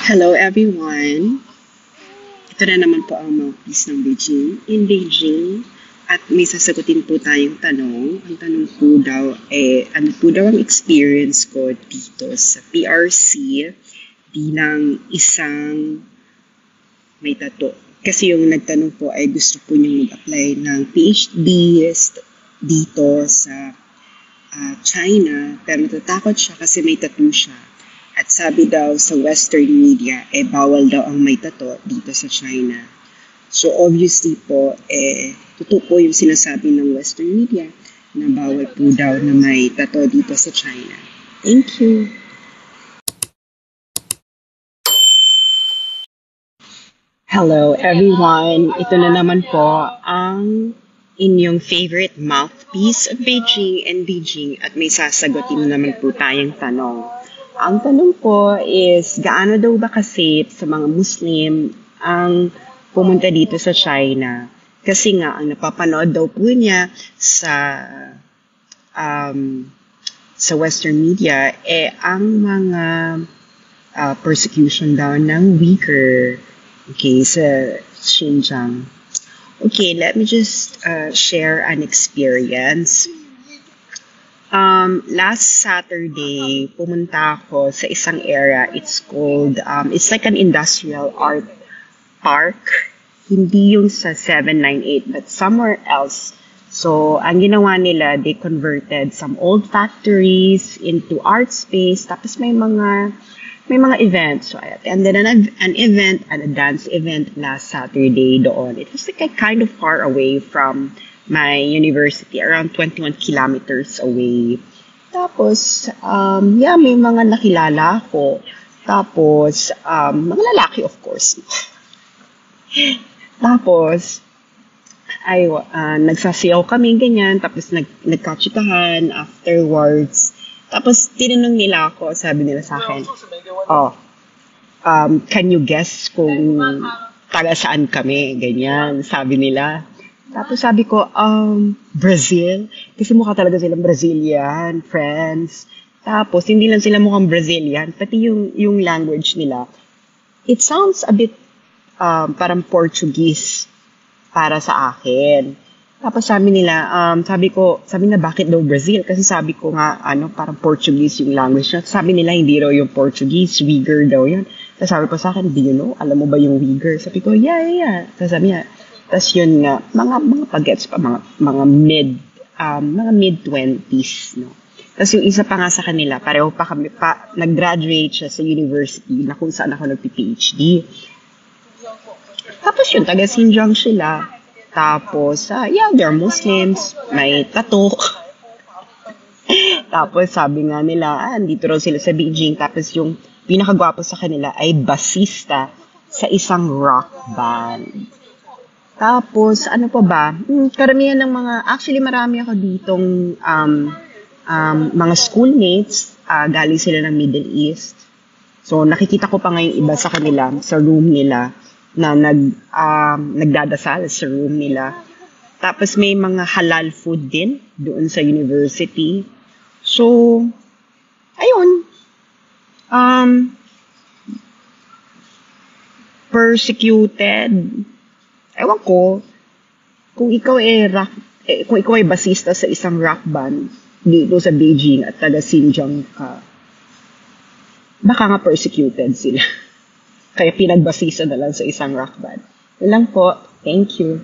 Hello everyone! Ito na naman po ang mouthpiece ng Beijing. In Beijing, at may sasagutin po tayong tanong. Ang tanong po daw ano po daw ang experience ko dito sa PRC bilang isang may tato. Kasi yung nagtanong po ay gusto po niyang mag-apply ng PhD dito sa China, pero natatakot siya kasi may tattoo siya. At sabi daw sa Western media, bawal daw ang may tato dito sa China. So obviously po, totoo po yung sinasabi ng Western media na bawal po daw na may tato dito sa China. Thank you! Hello everyone! Ito na naman po ang inyong favorite mouthpiece of Beijing and Beijing at may sasagutin na naman po tayong tanong. Ang tanong po is, gaano daw ba kasi sa mga Muslim ang pumunta dito sa China? Kasi nga, ang napapanood daw po niya sa Western media, ang mga persecution daw ng Uyghur, okay, sa Xinjiang. Okay, let me just share an experience. Last Saturday, pumunta ako sa isang area. It's called, it's like an industrial art park. Hindi yung sa 798, but somewhere else. So, ang ginawa nila, they converted some old factories into art space. Tapos may mga events. So, I attended an event, a dance event last Saturday doon. It was like kind of far away from my university, around 21 kilometers away. Tapos, may mga nakilala ko. Tapos, mga lalaki, of course. Tapos, nagsasayaw kami, ganyan. Tapos, nagkachikahan afterwards. Tapos, tinanong nila ako, sabi nila sa akin, can you guess kung taga saan kami? Ganyan, sabi nila. Tapos sabi ko, Brazil. Kasi mukha talaga silang Brazilian, friends. Tapos, hindi lang sila mukhang Brazilian, pati yung language nila. It sounds a bit parang Portuguese para sa akin. Tapos sabi nila, sabi na bakit daw Brazil? Kasi sabi ko nga, parang Portuguese yung language. Sabi nila, hindi raw yung Portuguese, Uyghur daw yun. Tapos sabi ko sa akin, do you know? Alam mo ba yung Uyghur? Sabi ko, yeah. Tapos sabi niya, tas yun nga, mga pagets pa, mga mid-20s, no? Tapos yung isa pa nga sa kanila, pareho pa kami, nag-graduate siya sa university na kung saan ako nag-PhD. Tapos yun, taga Xinjiang sila. Tapos, they're Muslims, may tattoo. Tapos sabi nga nila, dito raw sila sa Beijing. Tapos yung pinakagwapo sa kanila ay basista sa isang rock band. Tapos, ano pa ba? Karamihan ng actually marami ako ditong mga schoolmates, galing sila ng Middle East. So, nakikita ko pa ngayon iba sa kanila, sa room nila, na nagdadasal sa room nila. Tapos, may mga halal food din doon sa university. So, ayun. Persecuted. Ewan ko, kung ikaw ay basista sa isang rock band dito sa Beijing at taga Xinjiang ka, baka nga persecuted sila. Kaya pinagbasisa na lang sa isang rock band. Yun lang po. Thank you.